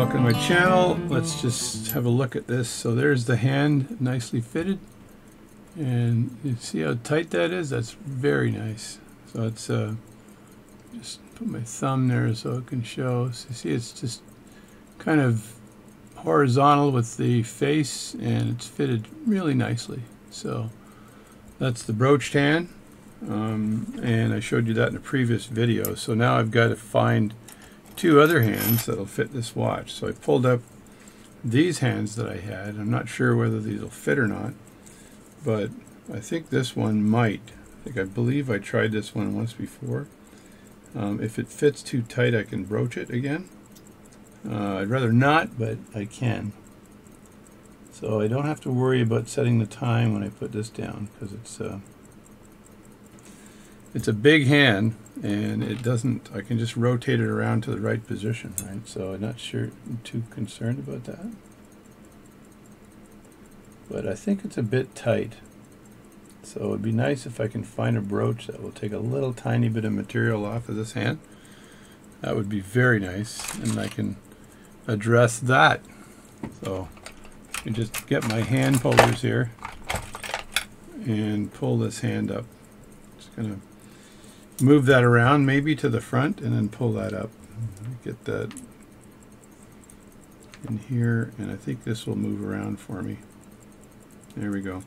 welcome to my channel. Let's just have a look at this. So there's the hand, nicely fitted, and you see how tight that is? That's very nice. So it's just put my thumb there so it can show. So you see it's just kind of horizontal with the face, and it's fitted really nicely. So that's the broached hand, and I showed you that in a previous video. So now I've got to find two other hands that'll fit this watch. So I pulled up these hands that I had. I'm not sure whether these will fit or not, but I think this one might. I believe I tried this one once before. If it fits too tight, I can broach it again. I'd rather not, but I can. So I don't have to worry about setting the time when I put this down, because it's a big hand, and it doesn't, I can just rotate it around to the right position, right? So I'm not sure I'm too concerned about that. But I think it's a bit tight. So it'd be nice if I can find a brooch that will take a little tiny bit of material off of this hand. That would be very nice, and I can address that. So I can just get my hand pullers here and pull this hand up. Just gonna move that around maybe to the front and then pull that up. Get that in here, and I think this will move around for me. There we go.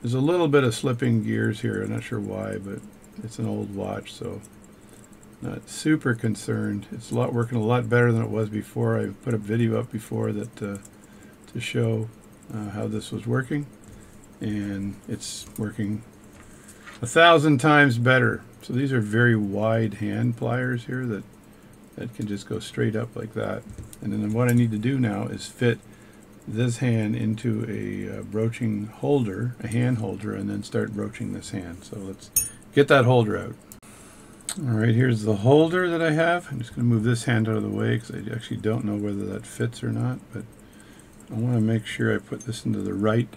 There's a little bit of slipping gears here. I'm not sure why, but it's an old watch, so not super concerned. It's working a lot better than it was before. I put a video up before that to show how this was working, and it's working 1,000 times better. So these are very wide hand pliers here that can just go straight up like that. And then what I need to do now is fit this hand into a broaching holder, a hand holder, and then start broaching this hand. So let's get that holder out. Alright, here's the holder that I have. I'm just going to move this hand out of the way because I actually don't know whether that fits or not, but I want to make sure I put this into the right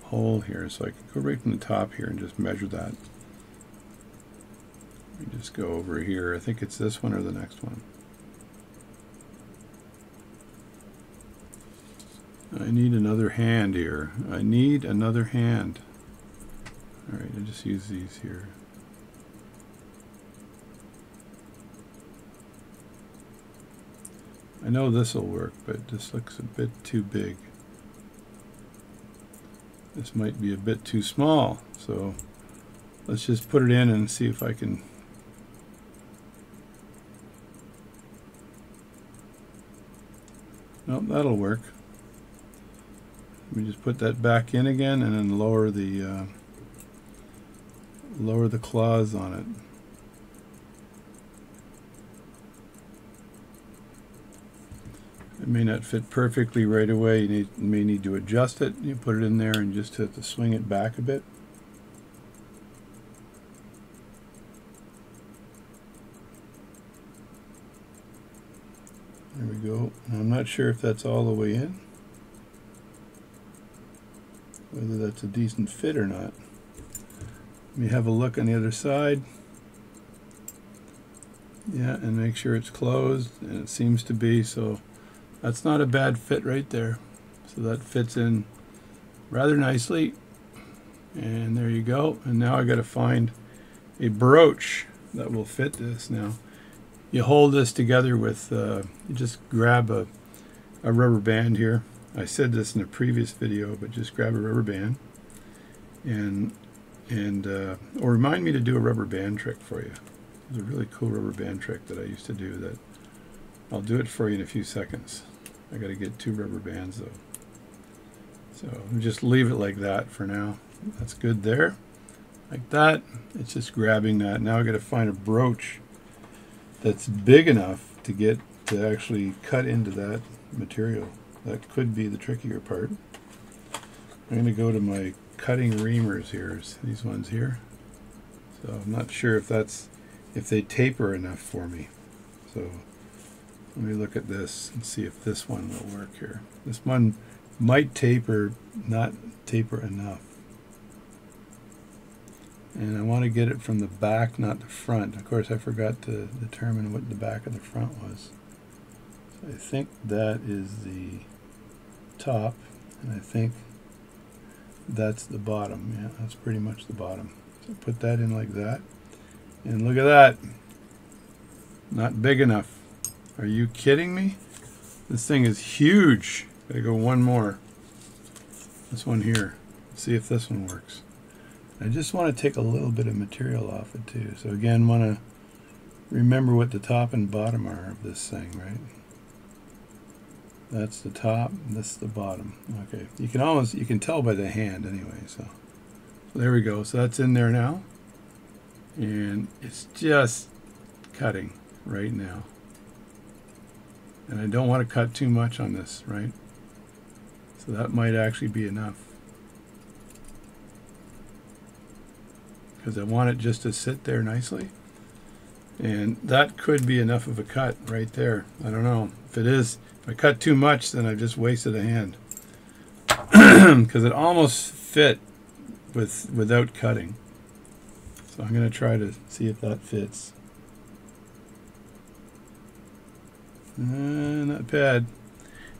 hole here, so I can go right from the top here and just measure that. Let me just go over here. I think it's this one or the next one. I need another hand here. I need another hand. Alright, I just use these here. I know this will work, but this looks a bit too big. This might be a bit too small, so let's just put it in and see if I can. Nope, that'll work. Let me just put that back in again and then lower the claws on it. It may not fit perfectly right away. You may need to adjust it. You put it in there and just have to swing it back a bit. There we go. Now, I'm not sure if that's all the way in, whether that's a decent fit or not. Let me have a look on the other side. Yeah, and make sure it's closed, and it seems to be, so that's not a bad fit right there. So that fits in rather nicely, and there you go. And now I got to find a brooch that will fit this. Now you hold this together with you just grab a rubber band here. I said this in a previous video, but just grab a rubber band and or remind me to do a rubber band trick for you. There's a really cool rubber band trick that I used to do that I'll do it for you in a few seconds. I got to get two rubber bands though. So just leave it like that for now. That's good there. Like that. It's just grabbing that. Now I got to find a brooch that's big enough to actually cut into that material. That could be the trickier part. I'm going to go to my cutting reamers here. These ones here. So I'm not sure if they taper enough for me. So let me look at this and see if this one will work here. This one might taper, not taper enough. And I want to get it from the back, not the front. Of course, I forgot to determine what the back of the front was. So I think that is the top, and I think that's the bottom. Yeah, that's pretty much the bottom. So put that in like that, and look at that. Not big enough. Are you kidding me? This thing is huge. Gotta go one more. This one here. Let's see if this one works. I just want to take a little bit of material off it too. So again, want to remember what the top and bottom are of this thing, right? That's the top, this is the bottom. Okay, you can tell by the hand anyway. So there we go. So that's in there now, and it's just cutting right now. And I don't want to cut too much on this, right? So that might actually be enough, because I want it just to sit there nicely. And that could be enough of a cut right there. I don't know. If it is, if I cut too much, then I've just wasted a hand. Because it almost fit without cutting. So I'm going to try to see if that fits. Not bad.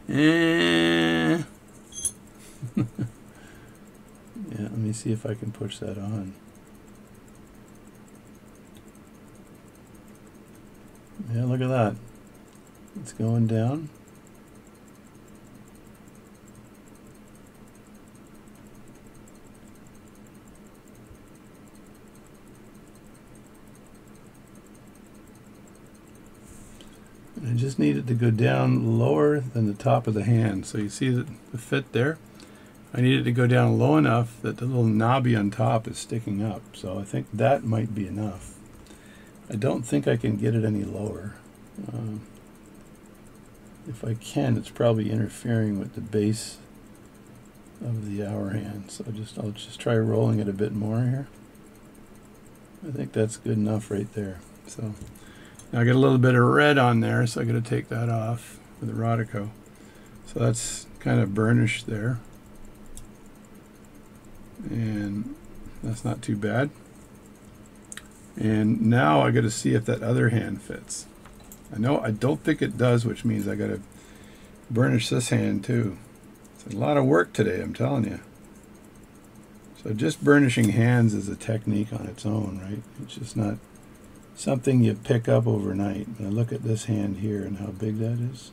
Yeah, let me see if I can push that on. Yeah, look at that. It's going down. And I just need it to go down lower than the top of the hand. So you see the fit there? I need it to go down low enough that the little knobby on top is sticking up. So I think that might be enough. I don't think I can get it any lower. If I can, it's probably interfering with the base of the hour hand. So I'll just try rolling it a bit more here. I think that's good enough right there. So now I got a little bit of red on there, so I got to take that off with a Rodico. So that's kind of burnished there, and that's not too bad. And now I got to see if that other hand fits. I don't think it does, which means I got to burnish this hand too. It's a lot of work today, I'm telling you. So just burnishing hands is a technique on its own, right? It's just not something you pick up overnight. Now look at this hand here and how big that is.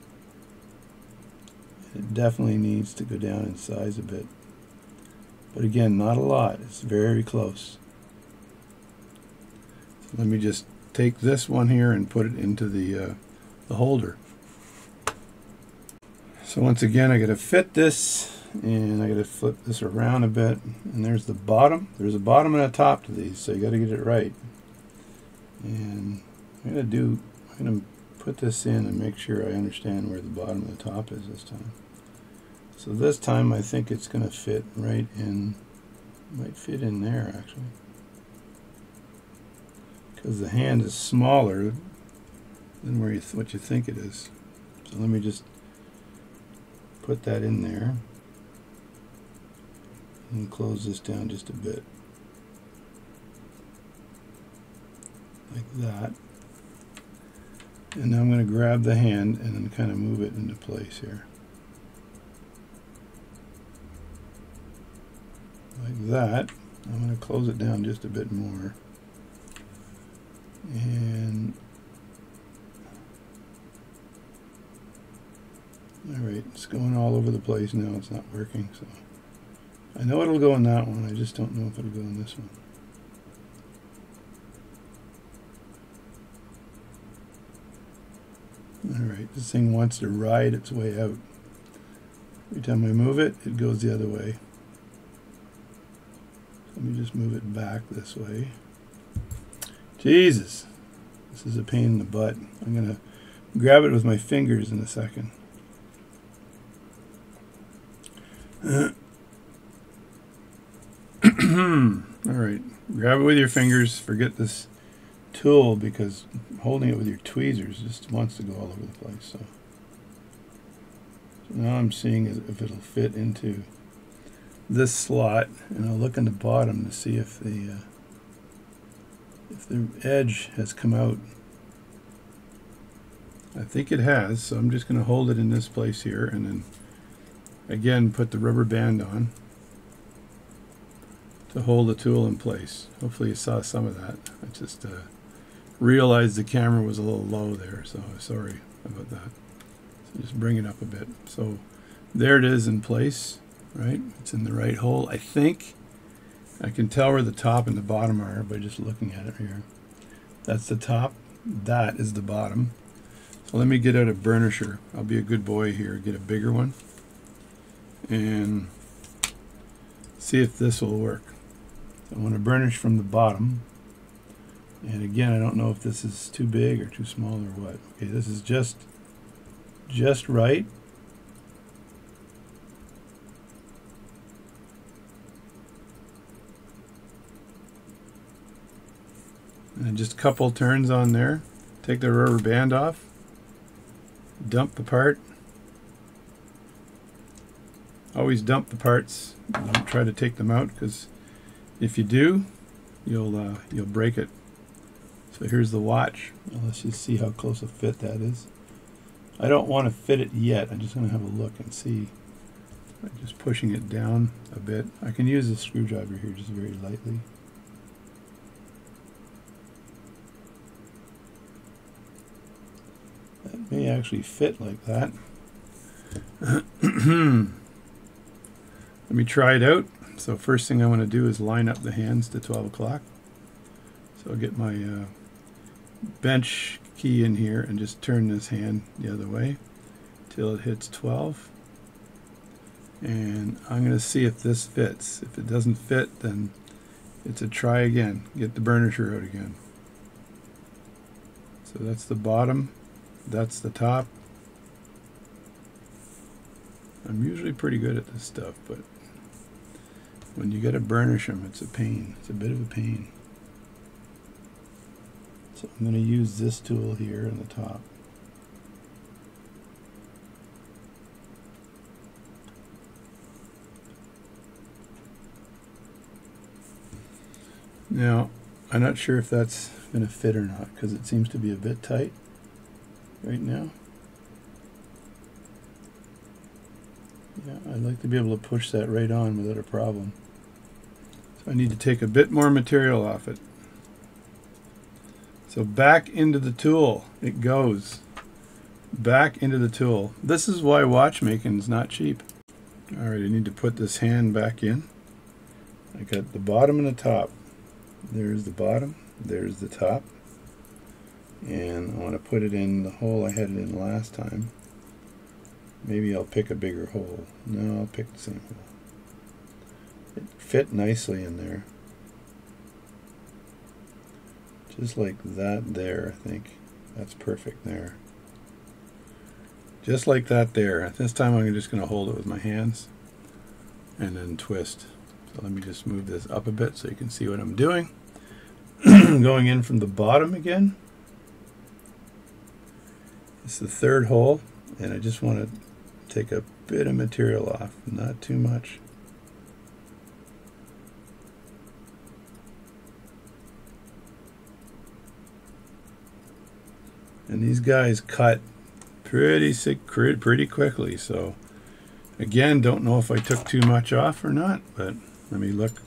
It definitely needs to go down in size a bit. But again, not a lot. It's very close. Let me just take this one here and put it into the holder. So once again, I got to fit this, and I got to flip this around a bit. And there's the bottom. There's a bottom and a top to these, so you got to get it right. And I'm gonna put this in and make sure I understand where the bottom and the top is this time. So this time I think it's gonna fit right in. Might fit in there actually, because the hand is smaller than what you think it is. So let me just put that in there and close this down just a bit, like that. And now I'm going to grab the hand and then kind of move it into place here, like that. I'm going to close it down just a bit more. And alright, it's going all over the place now. It's not working, so I know it'll go in that one. I just don't know if it'll go in this one. Alright, this thing wants to ride its way out. Every time I move it, it goes the other way. Let me just move it back this way. Jesus, this is a pain in the butt. I'm going to grab it with my fingers in a second. Alright, grab it with your fingers. Forget this tool, because holding it with your tweezers just wants to go all over the place. So now I'm seeing if it'll fit into this slot, and I'll look in the bottom to see if the edge has come out. I think it has, so I'm just going to hold it in this place here and then again put the rubber band on to hold the tool in place. Hopefully you saw some of that. I just realized the camera was a little low there, so sorry about that. So just bring it up a bit. So there it is in place, right? It's in the right hole. I think I can tell where the top and the bottom are by just looking at it here. That's the top, that is the bottom. So let me get out a burnisher. I'll be a good boy here, get a bigger one, and see if this will work. So I want to burnish from the bottom. And again, I don't know if this is too big or too small or what. Okay, this is just right. And just a couple turns on there. Take the rubber band off. Dump the part. Always dump the parts. Don't try to take them out, because if you do, you'll break it. So here's the watch. Now let's just see how close a fit that is. I don't want to fit it yet. I'm just going to have a look and see. I'm just pushing it down a bit. I can use a screwdriver here just very lightly. That may actually fit like that. Let me try it out. So first thing I want to do is line up the hands to 12 o'clock. So I'll get my bench key in here and just turn this hand the other way till it hits 12. And I'm going to see if this fits. If it doesn't fit, then it's a try again. Get the burnisher out again. So that's the bottom. That's the top. I'm usually pretty good at this stuff, but when you got to burnish them, it's a pain. It's a bit of a pain. So I'm going to use this tool here on the top. Now, I'm not sure if that's going to fit or not, because it seems to be a bit tight right now. Yeah, I'd like to be able to push that right on without a problem. So I need to take a bit more material off it. So back into the tool it goes. Back into the tool. This is why watchmaking is not cheap. Alright, I need to put this hand back in. I got the bottom and the top. There's the bottom, there's the top. And I want to put it in the hole I had it in last time. Maybe I'll pick a bigger hole. No, I'll pick the same hole. It fit nicely in there. Just like that there, I think. That's perfect there. Just like that there. This time I'm just going to hold it with my hands and then twist. So let me just move this up a bit so you can see what I'm doing. Going in from the bottom again. It's the third hole, and I just want to take a bit of material off, not too much. And these guys cut pretty quickly, so again, don't know if I took too much off or not, but let me look.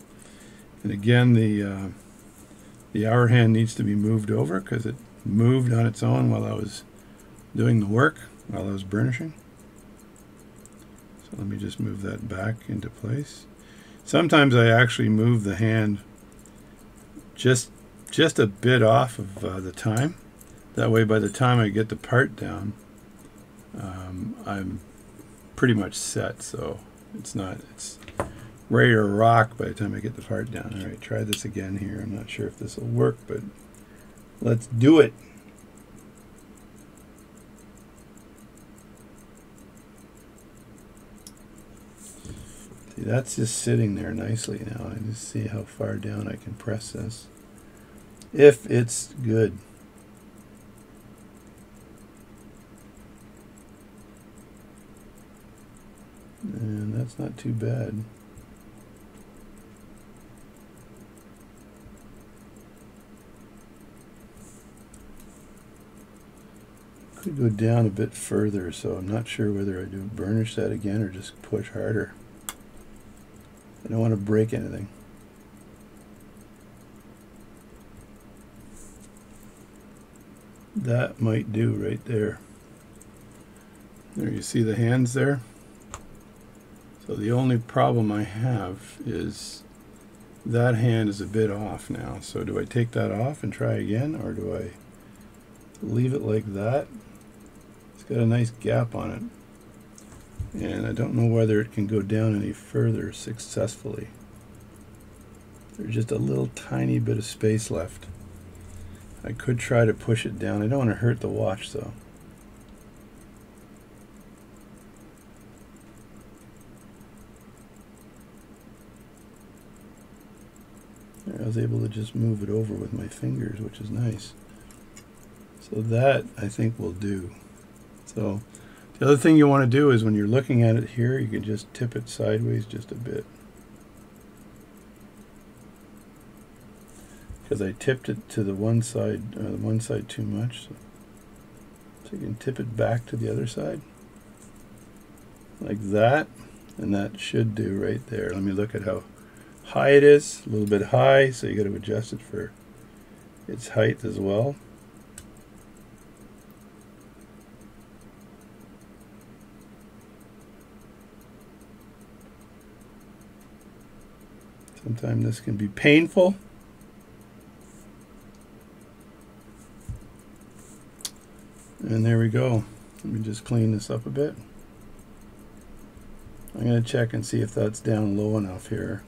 And again, the hour hand needs to be moved over because it moved on its own while I was doing the work, while I was burnishing. So let me just move that back into place. Sometimes I actually move the hand just a bit off of the time. That way, by the time I get the part down, I'm pretty much set. So it's ready to rock by the time I get the part down. All right, try this again here. I'm not sure if this will work, but let's do it. See, that's just sitting there nicely now. I just see how far down I can press this. If it's good. And that's not too bad. Could go down a bit further, so I'm not sure whether I do burnish that again or just push harder. I don't want to break anything. That might do right there. There you see the hands there. So the only problem I have is that hand is a bit off now. So do I take that off and try again, or do I leave it like that? It's got a nice gap on it, and I don't know whether it can go down any further successfully. There's just a little tiny bit of space left. I could try to push it down. I don't want to hurt the watch though. I was able to just move it over with my fingers, which is nice. So that, I think, will do. So the other thing you want to do is when you're looking at it here, you can just tip it sideways just a bit. Because I tipped it to the one side too much. So you can tip it back to the other side. Like that. And that should do right there. Let me look at how high it is. A little bit high, so you got to adjust it for its height as well. Sometimes this can be painful. And there we go. Let me just clean this up a bit. I'm going to check and see if that's down low enough here.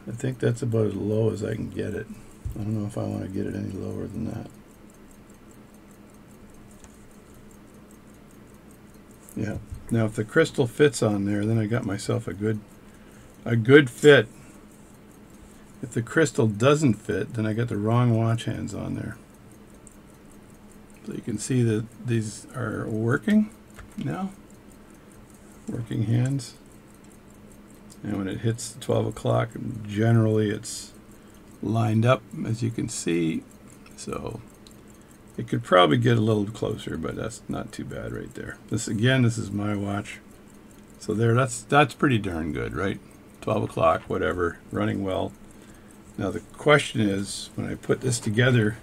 I think that's about as low as I can get it. I don't know if I want to get it any lower than that. Yeah. Now if the crystal fits on there, then I got myself a good fit. If the crystal doesn't fit, then I got the wrong watch hands on there. So you can see that these are working now. Working hands. And when it hits 12 o'clock, generally it's lined up, as you can see. So it could probably get a little closer, but that's not too bad right there. This is my watch. So there, that's pretty darn good, right? 12 o'clock, whatever, running well. Now the question is, when I put this together,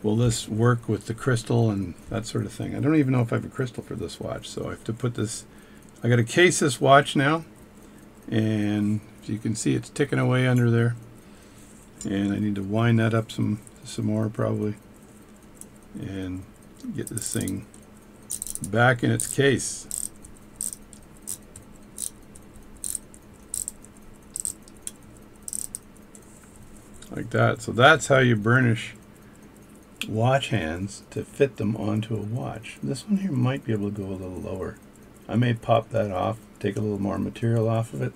will this work with the crystal and that sort of thing? I don't even know if I have a crystal for this watch, so I have to put this, I got to case this watch now. And as you can see, it's ticking away under there, and I need to wind that up some more probably, and get this thing back in its case. Like that. So that's how you burnish watch hands to fit them onto a watch. This one here might be able to go a little lower. I may pop that off, take a little more material off of it,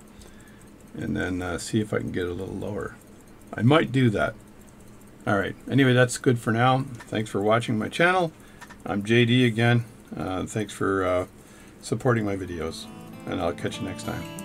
and then see if I can get a little lower. I might do that. All right. Anyway, that's good for now. Thanks for watching my channel. I'm JD again. Thanks for supporting my videos, and I'll catch you next time.